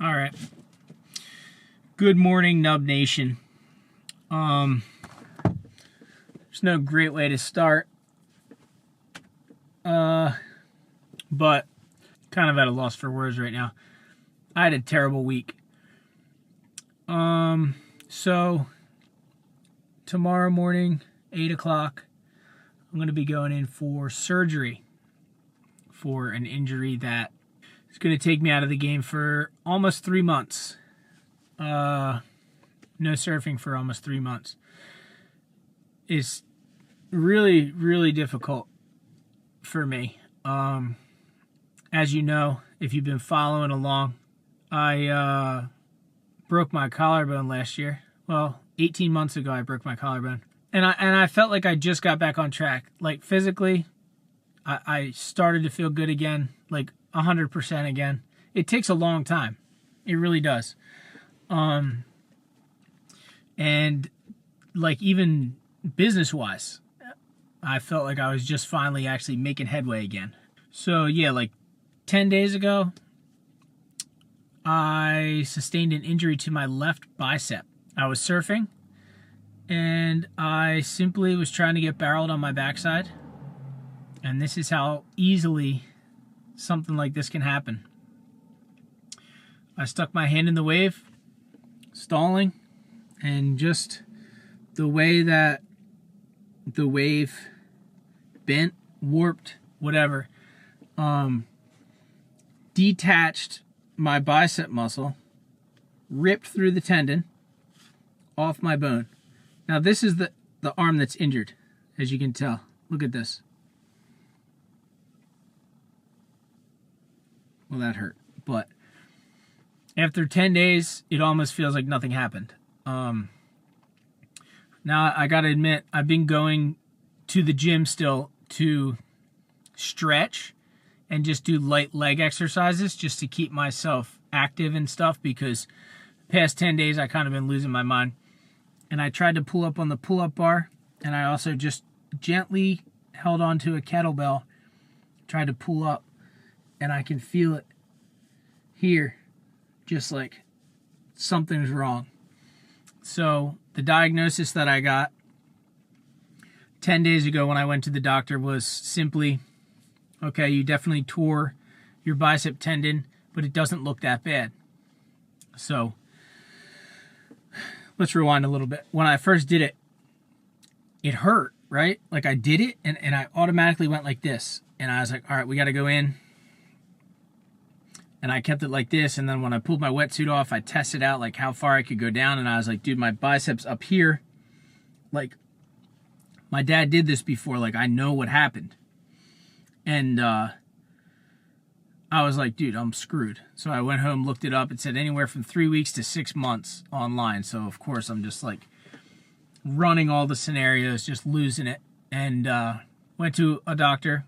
All right. Good morning, Nub Nation. There's no great way to start, but kind of at a loss for words right now. I had a terrible week. So tomorrow morning, 8 o'clock, I'm going to be going in for surgery for an injury that is going to take me out of the game for almost 3 months. No surfing for almost 3 months. It's really, really difficult for me. As you know, if you've been following along, I broke my collarbone last year. Well, 18 months ago I broke my collarbone. And I felt like I just got back on track. Like physically, I started to feel good again, like 100% again. It takes a long time. It really does. And like even business-wise, I felt like I was just finally actually making headway again. So yeah, like 10 days ago, I sustained an injury to my left bicep. I was surfing, and I simply was trying to get barreled on my backside. And this is how easily something like this can happen. I stuck my hand in the wave, stalling, and just the way that the wave bent, warped, whatever, detached my bicep muscle, ripped through the tendon off my bone. Now this is the arm that's injured, as you can tell. Look at this. Well, that hurt. But after 10 days, it almost feels like nothing happened. Now, I got to admit, I've been going to the gym still to stretch and just do light leg exercises just to keep myself active and stuff, because the past 10 days, I kind of been losing my mind. And I tried to pull up on the pull-up bar, and I also just gently held onto a kettlebell, tried to pull up, and I can feel it here, just like something's wrong. So the diagnosis that I got 10 days ago when I went to the doctor was simply, okay, you definitely tore your bicep tendon, but it doesn't look that bad. So let's rewind a little bit. When I first did it, it hurt, right? Like I did it and I automatically went like this. And I was like, all right, we got to go in. And I kept it like this. And then when I pulled my wetsuit off, I tested out like how far I could go down. And I was like, dude, my biceps up here. Like my dad did this before. Like I know what happened. And I was like, dude, I'm screwed. So I went home, looked it up. It said anywhere from 3 weeks to 6 months online. So of course I'm just like running all the scenarios, just losing it. And went to a doctor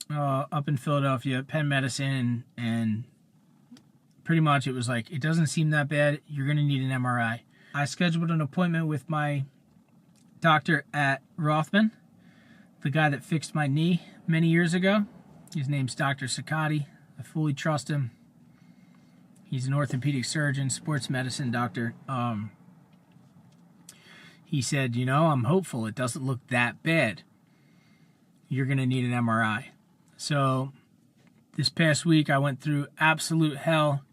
up in Philadelphia, Penn Medicine, and pretty much it was like, it doesn't seem that bad. You're going to need an MRI. I scheduled an appointment with my doctor at Rothman, the guy that fixed my knee many years ago. His name's Dr. Sakati. I fully trust him. He's an orthopedic surgeon, sports medicine doctor. He said, you know, I'm hopeful. It doesn't look that bad. You're going to need an MRI. So this past week, I went through absolute hell.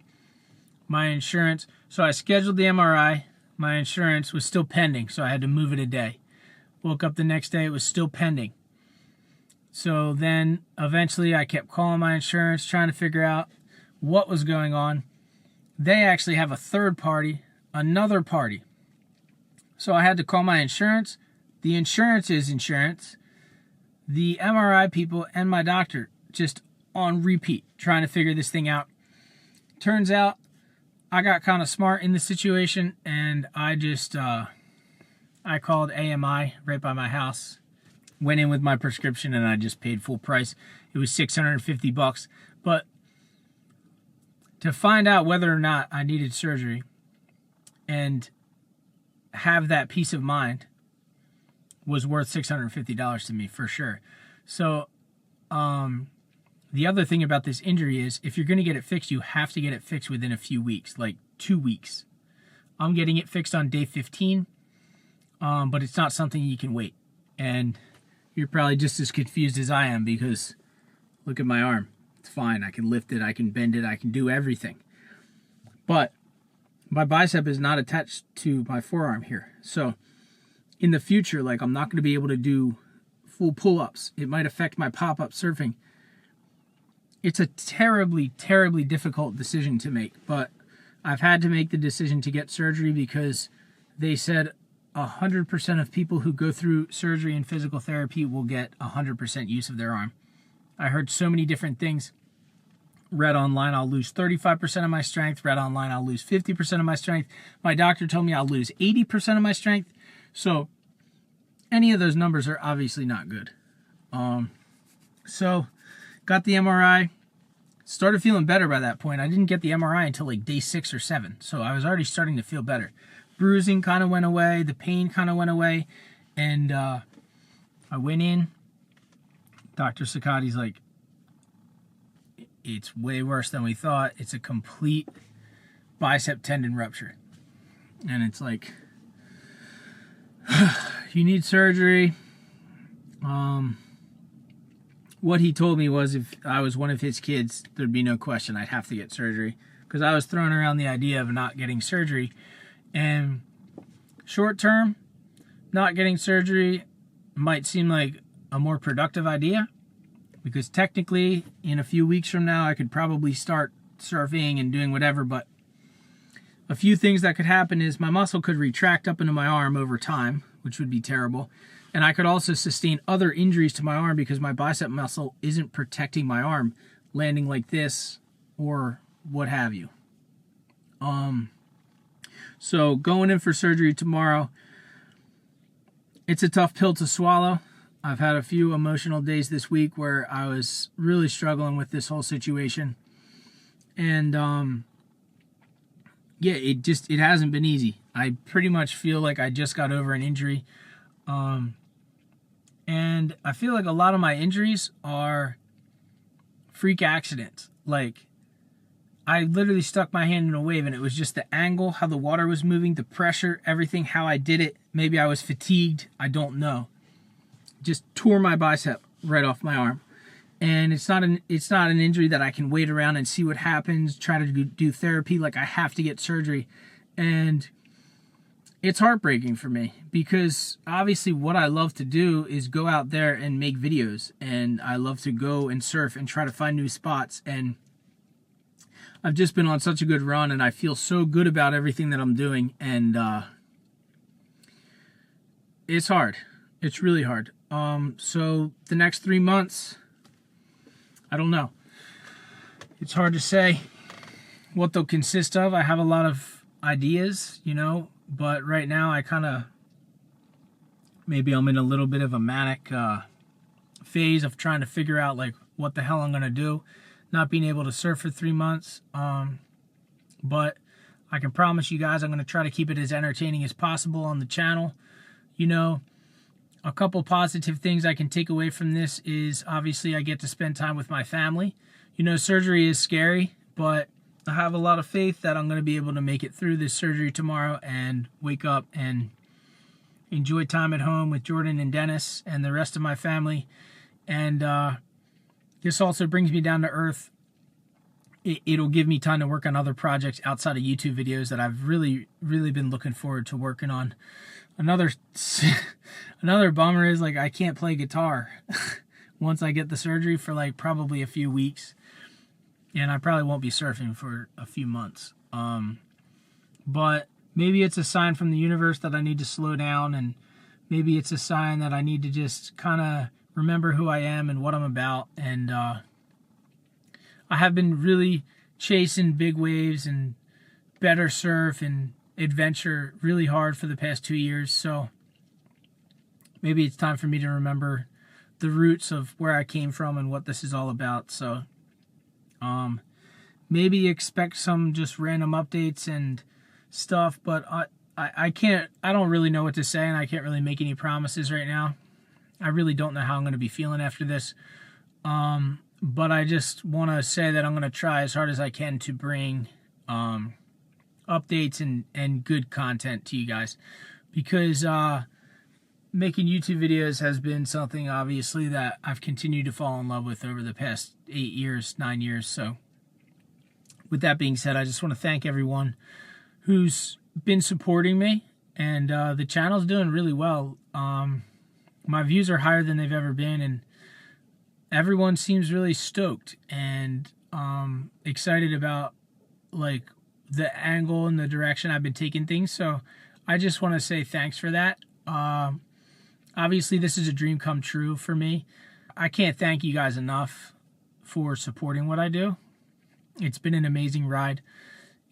My insurance, so I scheduled the MRI. My insurance was still pending, so I had to move it a day. Woke up the next day, it was still pending. So then eventually I kept calling my insurance, trying to figure out what was going on. They actually have a third party, another party. So I had to call my insurance. The insurance is insurance. The MRI people and my doctor just on repeat, trying to figure this thing out. Turns out I got kind of smart in the situation, and I just, I called AMI right by my house, went in with my prescription, and I just paid full price. It was $650. But to find out whether or not I needed surgery and have that peace of mind was worth $650 to me for sure. So the other thing about this injury is if you're going to get it fixed, you have to get it fixed within a few weeks, like 2 weeks. I'm getting it fixed on day 15, but it's not something you can wait. And you're probably just as confused as I am because look at my arm. It's fine. I can lift it. I can bend it. I can do everything. But my bicep is not attached to my forearm here. So in the future, like, I'm not going to be able to do full pull-ups. It might affect my pop-up surfing. It's a terribly, terribly difficult decision to make, but I've had to make the decision to get surgery because they said 100% of people who go through surgery and physical therapy will get 100% use of their arm. I heard so many different things. Read online, I'll lose 35% of my strength. Read online, I'll lose 50% of my strength. My doctor told me I'll lose 80% of my strength. So any of those numbers are obviously not good. So got the MRI. Started feeling better by that point. I didn't get the MRI until like day 6 or 7. So I was already starting to feel better. Bruising kind of went away. The pain kind of went away. And I went in. Dr. Sakati's like, it's way worse than we thought. It's a complete bicep tendon rupture. And it's like, you need surgery. What he told me was if I was one of his kids, there'd be no question I'd have to get surgery. Because I was throwing around the idea of not getting surgery. And short term, not getting surgery might seem like a more productive idea. Because technically, in a few weeks from now, I could probably start surfing and doing whatever. But a few things that could happen is my muscle could retract up into my arm over time, which would be terrible. And I could also sustain other injuries to my arm because my bicep muscle isn't protecting my arm, landing like this or what have you. So going in for surgery tomorrow, it's a tough pill to swallow. I've had a few emotional days this week where I was really struggling with this whole situation. And yeah, it hasn't been easy. I pretty much feel like I just got over an injury. And I feel like a lot of my injuries are freak accidents. Like, I literally stuck my hand in a wave and it was just the angle, how the water was moving, the pressure, everything, how I did it. Maybe I was fatigued. I don't know. Just tore my bicep right off my arm. And it's not an injury that I can wait around and see what happens, try to do therapy. Like, I have to get surgery. And it's heartbreaking for me because obviously what I love to do is go out there and make videos, and I love to go and surf and try to find new spots. And I've just been on such a good run and I feel so good about everything that I'm doing. And it's hard. It's really hard. So the next 3 months, I don't know. It's hard to say what they'll consist of. I have a lot of ideas, but right now I kind of, maybe I'm in a little bit of a manic phase of trying to figure out like what the hell I'm going to do. Not being able to surf for 3 months. But I can promise you guys I'm going to try to keep it as entertaining as possible on the channel. A couple positive things I can take away from this is obviously I get to spend time with my family. Surgery is scary, but I have a lot of faith that I'm going to be able to make it through this surgery tomorrow and wake up and enjoy time at home with Jordan and Dennis and the rest of my family. And this also brings me down to earth. It'll give me time to work on other projects outside of YouTube videos that I've really, really been looking forward to working on. Another bummer is like I can't play guitar once I get the surgery for like probably a few weeks. And I probably won't be surfing for a few months. But maybe it's a sign from the universe that I need to slow down, and maybe it's a sign that I need to just kind of remember who I am and what I'm about. And I have been really chasing big waves and better surf and adventure really hard for the past 2 years. So maybe it's time for me to remember the roots of where I came from and what this is all about. So maybe expect some just random updates and stuff, but I don't really know what to say, and I can't really make any promises right now. I really don't know how I'm going to be feeling after this. But I just want to say that I'm going to try as hard as I can to bring updates and good content to you guys, because making YouTube videos has been something, obviously, that I've continued to fall in love with over the past 8 years, 9 years. So with that being said, I just want to thank everyone who's been supporting me, and the channel's doing really well. My views are higher than they've ever been, and everyone seems really stoked and excited about like the angle and the direction I've been taking things. So I just want to say thanks for that. Obviously, this is a dream come true for me. I can't thank you guys enough for supporting what I do. It's been an amazing ride,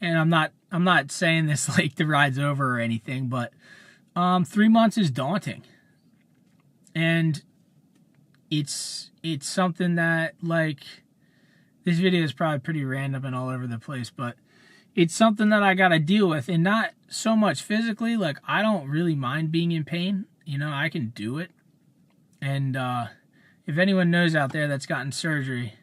and I'm not saying this like the ride's over or anything, but 3 months is daunting, and it's something that, like, this video is probably pretty random and all over the place, but it's something that I gotta deal with, and not so much physically. Like, I don't really mind being in pain. You know, I can do it. And if anyone knows out there that's gotten surgery,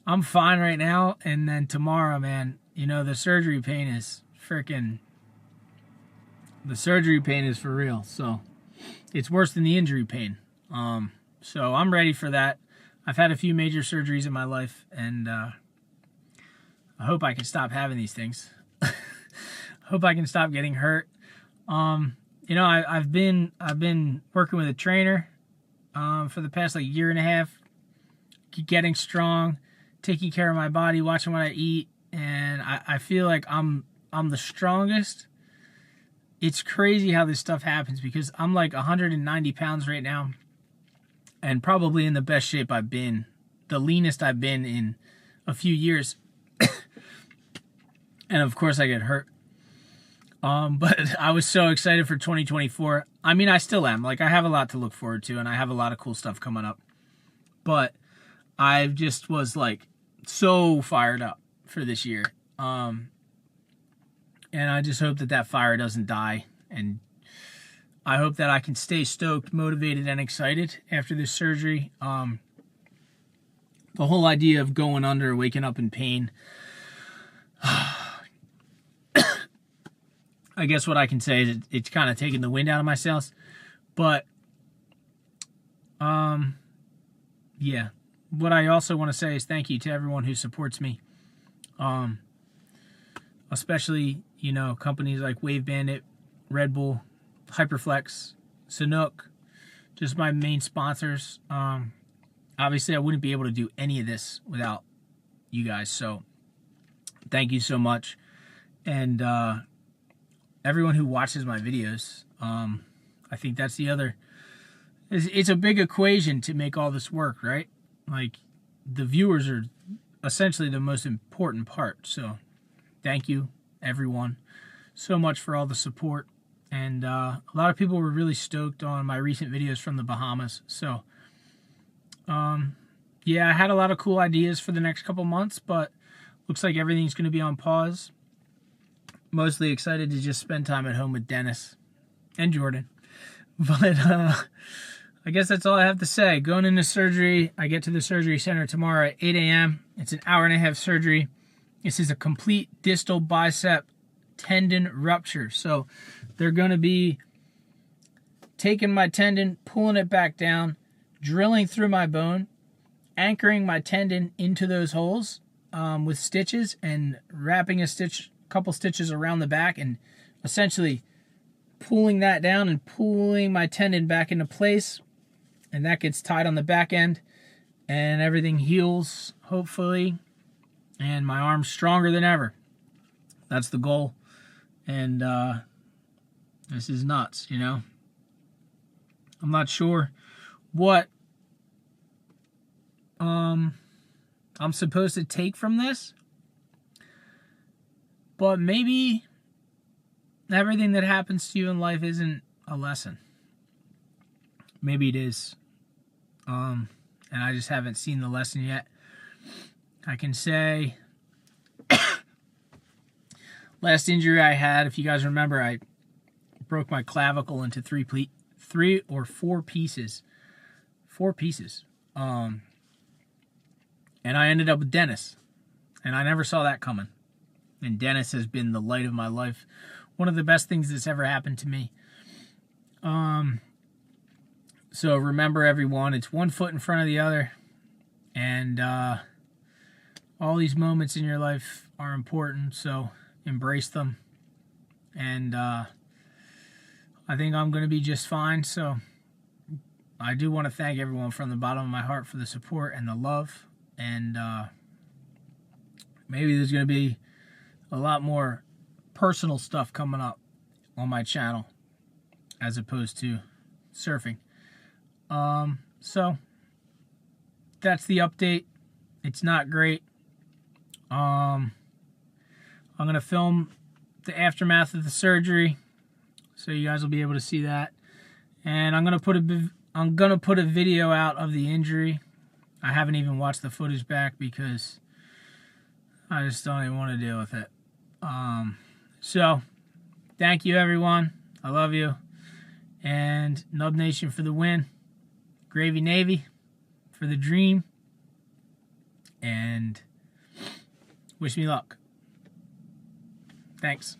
I'm fine right now. And then tomorrow, man, you know, the surgery pain is for real. So it's worse than the injury pain. So I'm ready for that. I've had a few major surgeries in my life, and I hope I can stop having these things. I hope I can stop getting hurt. You know, I've been working with a trainer for the past like year and a half, getting strong, taking care of my body, watching what I eat, and I feel like I'm the strongest. It's crazy how this stuff happens, because I'm like 190 pounds right now, and probably in the best shape I've been, the leanest I've been in a few years. And of course I get hurt. But I was so excited for 2024. I mean, I still am. Like, I have a lot to look forward to, and I have a lot of cool stuff coming up. But I just was like so fired up for this year. And I just hope that fire doesn't die, and I hope that I can stay stoked, motivated, and excited after this surgery. The whole idea of going under, waking up in pain, I guess what I can say is it's kind of taking the wind out of my sails. But, yeah. What I also want to say is thank you to everyone who supports me. Especially, you know, companies like Wave Bandit, Red Bull, Hyperflex, Sanook, just my main sponsors. Obviously, I wouldn't be able to do any of this without you guys. So, thank you so much. And, everyone who watches my videos, I think that's the other. It's a big equation to make all this work, right? Like, the viewers are essentially the most important part. So, thank you, everyone, so much for all the support. And a lot of people were really stoked on my recent videos from the Bahamas. So, yeah, I had a lot of cool ideas for the next couple months, but looks like everything's going to be on pause. Mostly excited to just spend time at home with Dennis and Jordan. But I guess that's all I have to say. Going into surgery, I get to the surgery center tomorrow at 8 a.m. It's an hour-and-a-half surgery. This is a complete distal bicep tendon rupture. So they're going to be taking my tendon, pulling it back down, drilling through my bone, anchoring my tendon into those holes with stitches, and wrapping a couple stitches around the back, and essentially pulling that down and pulling my tendon back into place. And that gets tied on the back end, and everything heals, hopefully, and my arm's stronger than ever. That's the goal. And this is nuts, you know. I'm not sure what I'm supposed to take from this, but maybe everything that happens to you in life isn't a lesson. Maybe it is. And I just haven't seen the lesson yet. I can say last injury I had, if you guys remember, I broke my clavicle into three or four pieces. 4 pieces. And I ended up with Dennis. And I never saw that coming. And Dennis has been the light of my life. One of the best things that's ever happened to me. So remember, everyone, it's one foot in front of the other. And all these moments in your life are important, so embrace them. And I think I'm going to be just fine. So I do want to thank everyone from the bottom of my heart for the support and the love. And maybe there's going to be a lot more personal stuff coming up on my channel as opposed to surfing. So that's the update. It's not great. I'm going to film the aftermath of the surgery so you guys will be able to see that. And I'm going to put a video out of the injury. I haven't even watched the footage back because I just don't even want to deal with it. So thank you, everyone. I love you. And Nub Nation for the win. Gravy Navy for the dream. And wish me luck. Thanks.